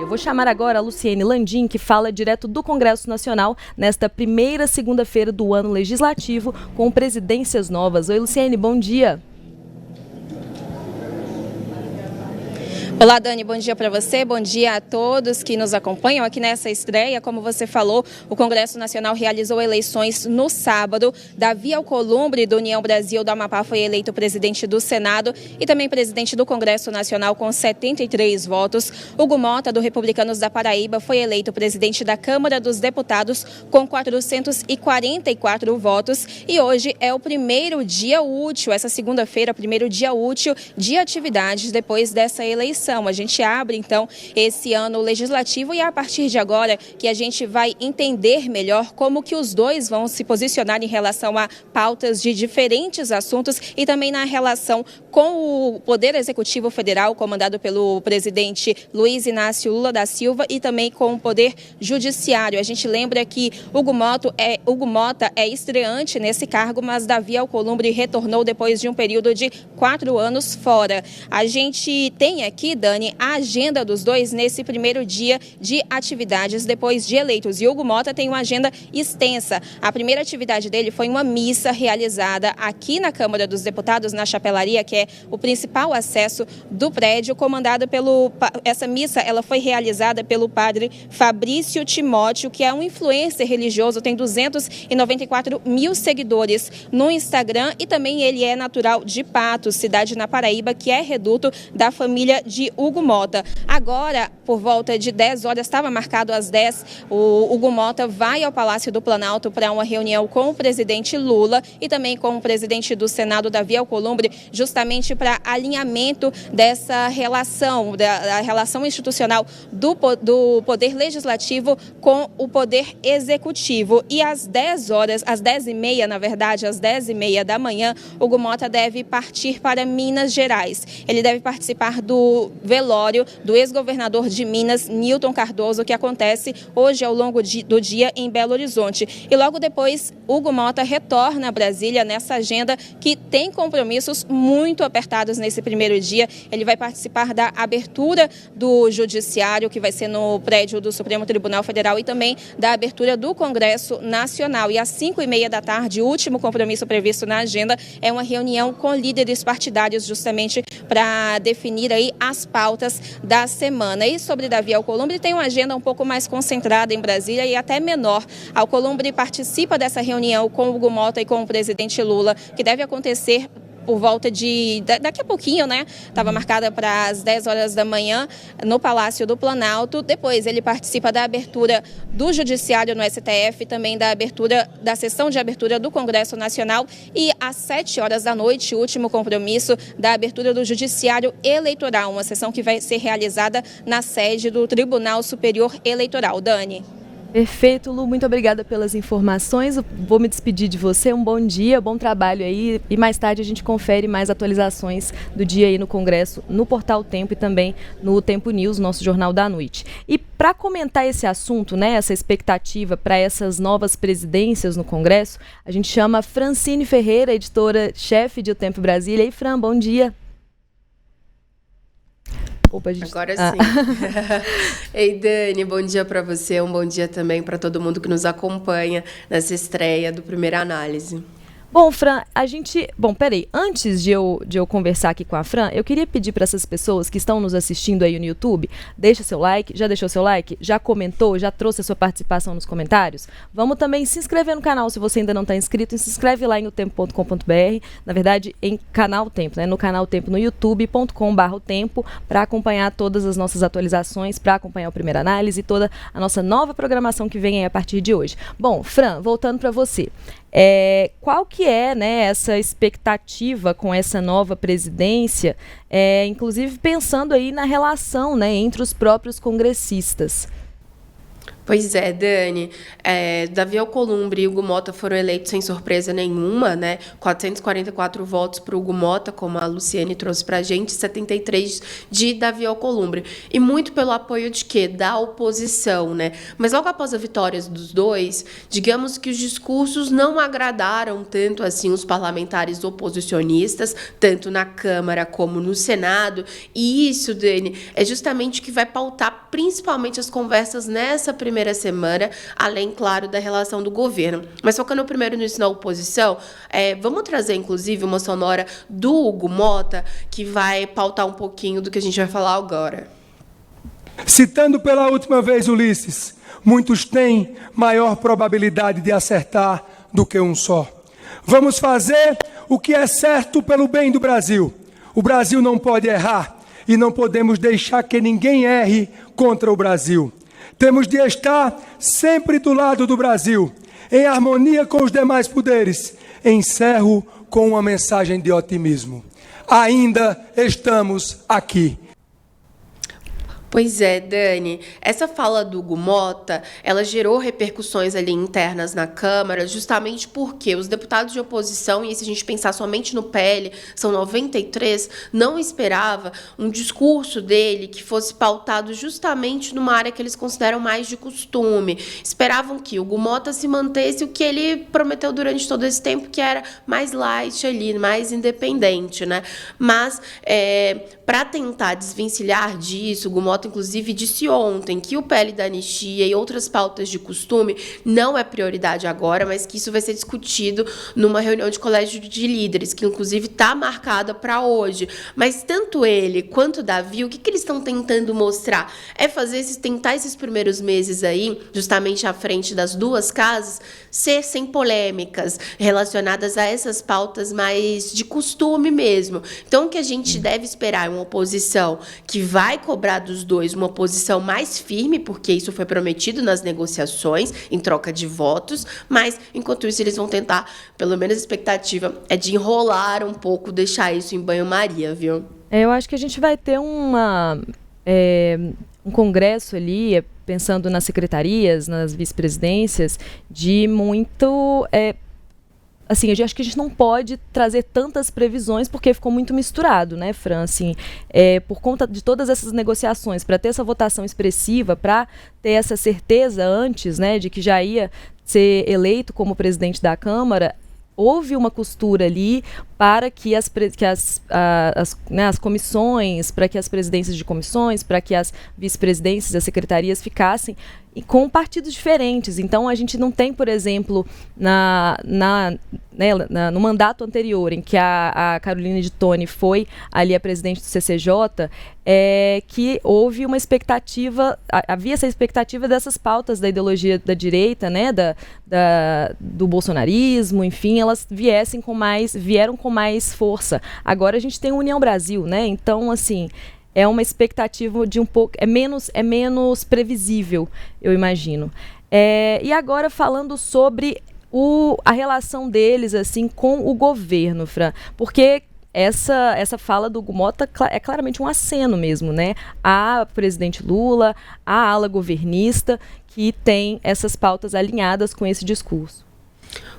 Eu vou chamar agora a Luciene Landim, que fala direto do Congresso Nacional nesta primeira segunda-feira do ano legislativo com presidências novas. Oi, Luciene, bom dia. Olá, Dani, bom dia para você, bom dia a todos que nos acompanham aqui nessa estreia. Como você falou, o Congresso Nacional realizou eleições no sábado. Davi Alcolumbre, do União Brasil do Amapá, foi eleito presidente do Senado e também presidente do Congresso Nacional com 73 votos. Hugo Mota, do Republicanos da Paraíba, foi eleito presidente da Câmara dos Deputados com 444 votos. E hoje é o primeiro dia útil, essa segunda-feira, primeiro dia útil de atividades depois dessa eleição. A gente abre, então, esse ano legislativo e é a partir de agora que a gente vai entender melhor como que os dois vão se posicionar em relação a pautas de diferentes assuntos e também na relação com o Poder Executivo Federal, comandado pelo presidente Luiz Inácio Lula da Silva, e também com o Poder Judiciário. A gente lembra que Hugo Mota é estreante nesse cargo, mas Davi Alcolumbre retornou depois de um período de 4 anos fora. A gente tem aqui, Dani, a agenda dos dois nesse primeiro dia de atividades depois de eleitos. E Hugo Mota tem uma agenda extensa. A primeira atividade dele foi uma missa realizada aqui na Câmara dos Deputados, na Chapelaria, que é o principal acesso do prédio, comandada pelo... Essa missa ela foi realizada pelo padre Fabrício Timóteo, que é um influencer religioso, tem 294 mil seguidores no Instagram e também ele é natural de Patos, cidade na Paraíba, que é reduto da família de Hugo Mota. Agora, por volta de 10 horas, estava marcado às 10, o Hugo Mota vai ao Palácio do Planalto para uma reunião com o presidente Lula e também com o presidente do Senado, Davi Alcolumbre, justamente para alinhamento dessa relação, da relação institucional do Poder Legislativo com o Poder Executivo. E às 10 horas, às 10h30, na verdade, às 10h30 da manhã, Hugo Mota deve partir para Minas Gerais. Ele deve participar do velório do ex-governador de Minas, Newton Cardoso, que acontece hoje ao longo do dia em Belo Horizonte. E logo depois, Hugo Mota retorna a Brasília nessa agenda que tem compromissos muito apertados nesse primeiro dia. Ele vai participar da abertura do Judiciário, que vai ser no prédio do Supremo Tribunal Federal, e também da abertura do Congresso Nacional. E às 5h30 da tarde, o último compromisso previsto na agenda é uma reunião com líderes partidários, justamente para definir aí as pautas da semana. E sobre Davi Alcolumbre, tem uma agenda um pouco mais concentrada em Brasília e até menor. Alcolumbre participa dessa reunião com o Hugo Mota e com o presidente Lula, que deve acontecer por volta de... daqui a pouquinho, né? Estava marcada para as 10 horas da manhã no Palácio do Planalto. Depois ele participa da abertura do Judiciário no STF, também da sessão de abertura do Congresso Nacional e às 7 horas da noite, o último compromisso da abertura do Judiciário Eleitoral, uma sessão que vai ser realizada na sede do Tribunal Superior Eleitoral. Dani. Perfeito, Lu, muito obrigada pelas informações. Vou me despedir de você, um bom dia, bom trabalho aí e mais tarde a gente confere mais atualizações do dia aí no Congresso, no Portal Tempo e também no Tempo News, nosso Jornal da Noite. E para comentar esse assunto, né, essa expectativa para essas novas presidências no Congresso, a gente chama Francine Ferreira, editora-chefe de O Tempo Brasília. E Fran, bom dia. Opa, Agora sim. Ei, Dani, bom dia para você, um bom dia também para todo mundo que nos acompanha nessa estreia do Primeira Análise. Bom, Fran, peraí, antes de eu conversar aqui com a Fran, eu queria pedir para essas pessoas que estão nos assistindo aí no YouTube, deixa seu like, já deixou seu like, já comentou, já trouxe a sua participação nos comentários? Vamos também se inscrever no canal, se você ainda não está inscrito, se inscreve lá em otempo.com.br, na verdade em Canal Tempo, né? No Canal Tempo no youtube.com/otempo, para acompanhar todas as nossas atualizações, para acompanhar o Primeira Análise e toda a nossa nova programação que vem aí a partir de hoje. Bom, Fran, voltando para você. Qual que é, né, essa expectativa com essa nova presidência, inclusive pensando aí na relação, né, entre os próprios congressistas? Pois é, Dani. Davi Alcolumbre e Hugo Mota foram eleitos sem surpresa nenhuma, né? 444 votos para o Hugo Mota, como a Luciane trouxe para a gente, 73 de Davi Alcolumbre. E muito pelo apoio de quê? Da oposição, né? Mas logo após a vitória dos dois, digamos que os discursos não agradaram tanto assim os parlamentares oposicionistas, tanto na Câmara como no Senado. E isso, Dani, é justamente o que vai pautar principalmente as conversas nessa primeira semana, além, claro, da relação do governo. Mas focando primeiro nisso na oposição, vamos trazer, inclusive, uma sonora do Hugo Mota, que vai pautar um pouquinho do que a gente vai falar agora. Citando pela última vez Ulisses, muitos têm maior probabilidade de acertar do que um só. Vamos fazer o que é certo pelo bem do Brasil. O Brasil não pode errar e não podemos deixar que ninguém erre contra o Brasil. Temos de estar sempre do lado do Brasil, em harmonia com os demais poderes. Encerro com uma mensagem de otimismo. Ainda estamos aqui. Pois é, Dani, essa fala do Hugo Mota, ela gerou repercussões ali internas na Câmara, justamente porque os deputados de oposição, e se a gente pensar somente no PL, são 93, não esperava um discurso dele que fosse pautado justamente numa área que eles consideram mais de costume. Esperavam que o Hugo Mota se mantesse o que ele prometeu durante todo esse tempo, que era mais light ali, mais independente, né? Mas, para tentar desvencilhar disso, o Hugo Mota inclusive disse ontem que o PL da anistia e outras pautas de costume não é prioridade agora, mas que isso vai ser discutido numa reunião de colégio de líderes, que inclusive está marcada para hoje. Mas tanto ele quanto o Davi, o que eles estão tentando mostrar é tentar esses primeiros meses aí, justamente à frente das duas casas, ser sem polêmicas relacionadas a essas pautas mais de costume mesmo. Então, o que a gente deve esperar é uma oposição que vai cobrar dos dois uma posição mais firme, porque isso foi prometido nas negociações, em troca de votos, mas, enquanto isso, eles vão tentar, pelo menos a expectativa é de enrolar um pouco, deixar isso em banho-maria, viu? Eu acho que a gente vai ter um congresso ali, pensando nas secretarias, nas vice-presidências, de muito... Assim, eu acho que a gente não pode trazer tantas previsões porque ficou muito misturado, né, Fran? Assim, por conta de todas essas negociações, para ter essa votação expressiva, para ter essa certeza antes, né, de que já ia ser eleito como presidente da Câmara, houve uma costura ali para que as comissões, para que as presidências de comissões, para que as vice-presidências, as secretarias ficassem com partidos diferentes. Então, a gente não tem, por exemplo, no mandato anterior, em que a Caroline de Toni foi ali a presidente do CCJ, que houve uma expectativa, havia essa expectativa dessas pautas da ideologia da direita, né, do bolsonarismo, enfim, elas vieram com mais força. Agora a gente tem a União Brasil, né? Então, assim, é uma expectativa de um pouco... É menos previsível, eu imagino. E agora falando sobre a relação deles, assim, com o governo, Fran, porque essa fala do Hugo Mota é claramente um aceno mesmo, né? A presidente Lula, a ala governista, que tem essas pautas alinhadas com esse discurso.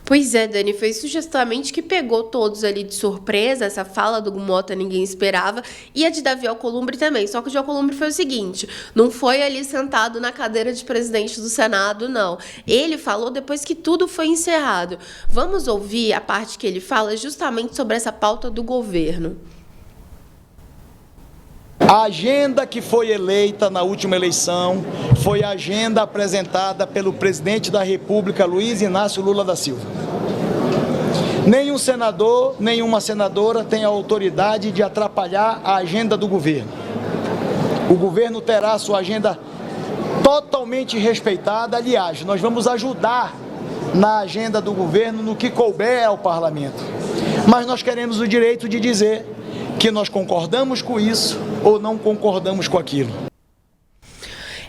Pois é, Dani, foi isso justamente que pegou todos ali de surpresa, essa fala do Hugo Mota ninguém esperava, e a de Davi Alcolumbre também, só que o de Alcolumbre foi o seguinte, não foi ali sentado na cadeira de presidente do Senado, não. Ele falou depois que tudo foi encerrado. Vamos ouvir a parte que ele fala justamente sobre essa pauta do governo. A agenda que foi eleita na última eleição foi a agenda apresentada pelo presidente da República, Luiz Inácio Lula da Silva. Nenhum senador, nenhuma senadora tem a autoridade de atrapalhar a agenda do governo. O governo terá a sua agenda totalmente respeitada. Aliás, nós vamos ajudar na agenda do governo no que couber ao parlamento. Mas nós queremos o direito de dizer que nós concordamos com isso ou não concordamos com aquilo.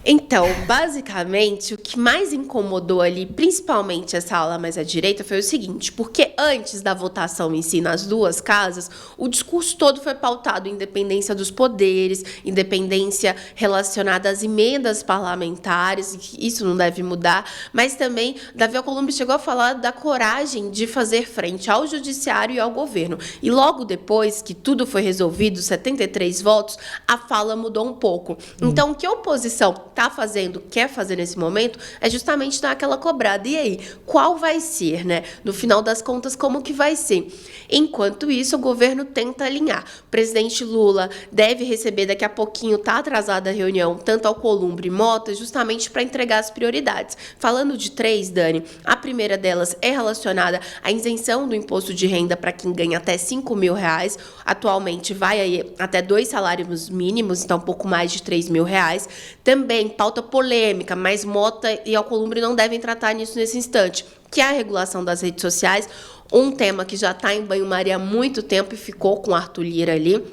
Então, basicamente, o que mais incomodou ali, principalmente essa ala mais à direita, foi o seguinte, porque antes da votação em si, nas duas casas, o discurso todo foi pautado em independência dos poderes, independência relacionada às emendas parlamentares, isso não deve mudar, mas também Davi Alcolumbre chegou a falar da coragem de fazer frente ao judiciário e ao governo. E logo depois que tudo foi resolvido, 73 votos, a fala mudou um pouco. Então, o que a oposição está fazendo, quer fazer nesse momento, é justamente dar aquela cobrada. E aí, qual vai ser, né? No final das contas, como que vai ser? Enquanto isso, o governo tenta alinhar. O presidente Lula deve receber daqui a pouquinho, está atrasada a reunião, tanto Alcolumbre e Mota, justamente para entregar as prioridades. Falando de 3, Dani, a primeira delas é relacionada à isenção do imposto de renda para quem ganha até R$5.000. Atualmente vai aí até 2 salários mínimos, então um pouco mais de R$3.000. Também pauta polêmica, mas Mota e Alcolumbre não devem tratar nisso nesse instante, que é a regulação das redes sociais, um tema que já está em banho-maria há muito tempo e ficou com Arthur Lira ali.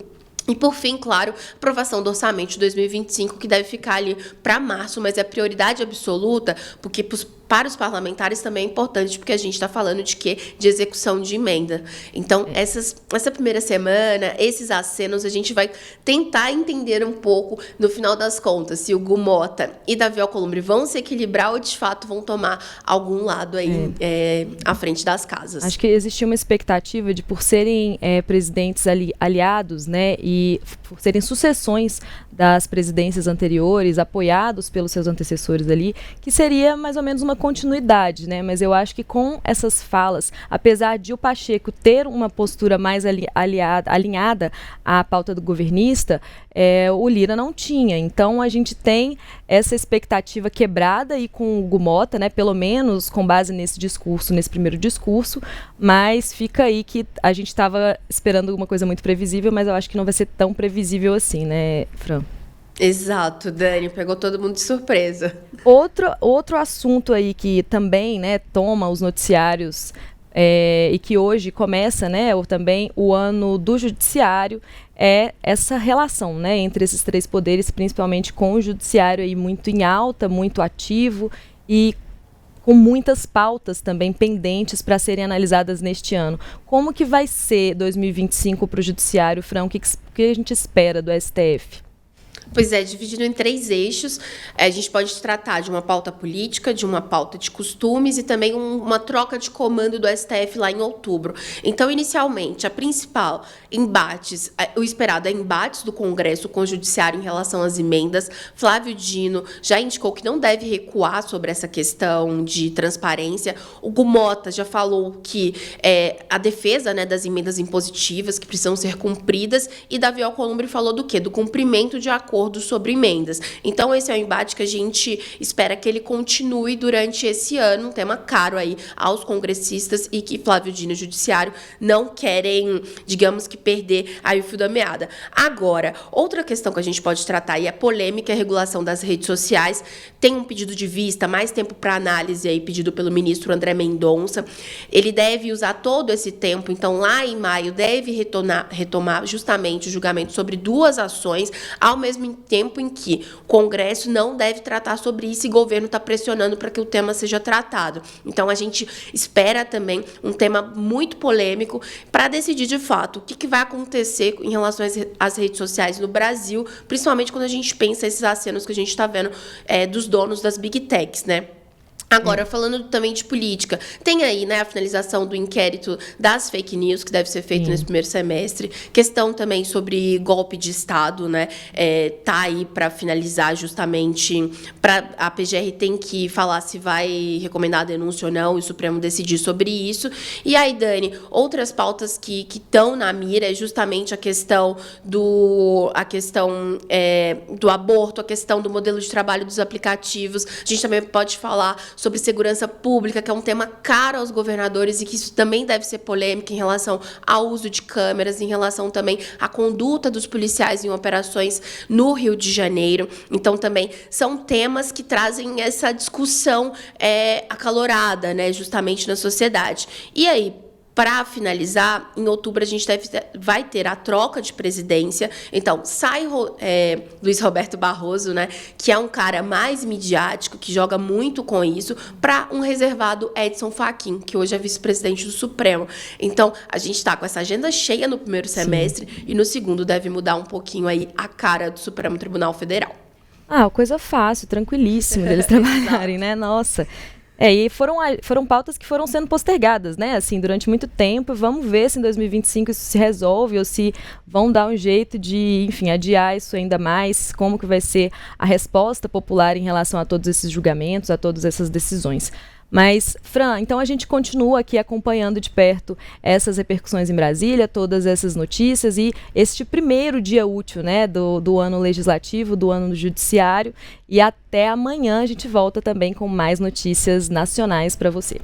E, por fim, claro, aprovação do orçamento de 2025, que deve ficar ali para março, mas é prioridade absoluta, porque para os parlamentares também é importante, porque a gente está falando de quê? De execução de emenda. Então, essa primeira semana, esses acenos, a gente vai tentar entender um pouco, no final das contas, se o Gu Mota e Davi Alcolumbre vão se equilibrar ou, de fato, vão tomar algum lado aí à frente das casas. Acho que existia uma expectativa de, por serem presidentes aliados, né, e por serem sucessões das presidências anteriores, apoiados pelos seus antecessores ali, que seria mais ou menos uma continuidade, né? Mas eu acho que com essas falas, apesar de o Pacheco ter uma postura mais alinhada à pauta do governista, o Lira não tinha. Então a gente tem essa expectativa quebrada aí com o Gu Mota, né? Pelo menos com base nesse discurso, nesse primeiro discurso, mas fica aí que a gente estava esperando uma coisa muito previsível, mas eu acho que não vai ser tão previsível assim, né, Fran? Exato, Dani, pegou todo mundo de surpresa. Outro assunto aí que também, né, toma os noticiários e que hoje começa, né, também o ano do judiciário, é essa relação, né, entre esses 3 poderes, principalmente com o judiciário aí muito em alta, muito ativo e com muitas pautas também pendentes para serem analisadas neste ano. Como que vai ser 2025 para o judiciário, Fran? O que a gente espera do STF? Pois é, dividido em 3 eixos, a gente pode tratar de uma pauta política, de uma pauta de costumes e também uma troca de comando do STF lá em outubro. Então, inicialmente, a principal o esperado é embates do Congresso com o Judiciário em relação às emendas. Flávio Dino já indicou que não deve recuar sobre essa questão de transparência. O Gu Mota já falou que a defesa, né, das emendas impositivas que precisam ser cumpridas, e Davi Alcolumbre falou do quê? Do cumprimento de acordos sobre emendas. Então, esse é um embate que a gente espera que ele continue durante esse ano, um tema caro aí aos congressistas e que Flávio Dino e o Judiciário não querem, digamos que, perder aí o fio da meada. Agora, outra questão que a gente pode tratar aí é a polêmica e a regulação das redes sociais. Tem um pedido de vista, mais tempo para análise aí, pedido pelo ministro André Mendonça. Ele deve usar todo esse tempo, então lá em maio deve retomar justamente o julgamento sobre 2 ações, ao mesmo tempo em que o Congresso não deve tratar sobre isso e o governo está pressionando para que o tema seja tratado. Então, a gente espera também um tema muito polêmico para decidir, de fato, o que vai acontecer em relação às redes sociais no Brasil, principalmente quando a gente pensa esses acenos que a gente está vendo dos donos das Big Techs, né? Agora, falando também de política, tem aí, né, a finalização do inquérito das fake news, que deve ser feito nesse primeiro semestre. Questão também sobre golpe de Estado, né? Tá aí para finalizar justamente. A PGR tem que falar se vai recomendar a denúncia ou não, e o Supremo decidir sobre isso. E aí, Dani, outras pautas que estão na mira é justamente a questão do aborto, a questão do modelo de trabalho dos aplicativos. A gente também pode falar sobre segurança pública, que é um tema caro aos governadores e que isso também deve ser polêmico em relação ao uso de câmeras, em relação também à conduta dos policiais em operações no Rio de Janeiro. Então, também são temas que trazem essa discussão acalorada, né, justamente na sociedade. E aí, Para finalizar, em outubro a gente vai ter a troca de presidência. Então, sai Luiz Roberto Barroso, né, que é um cara mais midiático, que joga muito com isso, para um reservado Edson Fachin, que hoje é vice-presidente do Supremo. Então, a gente está com essa agenda cheia no primeiro semestre e no segundo deve mudar um pouquinho aí a cara do Supremo Tribunal Federal. Coisa fácil, tranquilíssimo deles trabalharem, né? Nossa. E foram pautas que foram sendo postergadas, né, assim, durante muito tempo. Vamos ver se em 2025 isso se resolve ou se vão dar um jeito de, enfim, adiar isso ainda mais, como que vai ser a resposta popular em relação a todos esses julgamentos, a todas essas decisões. Mas, Fran, então a gente continua aqui acompanhando de perto essas repercussões em Brasília, todas essas notícias e este primeiro dia útil, né, do ano legislativo, do ano do judiciário. E até amanhã a gente volta também com mais notícias nacionais para você.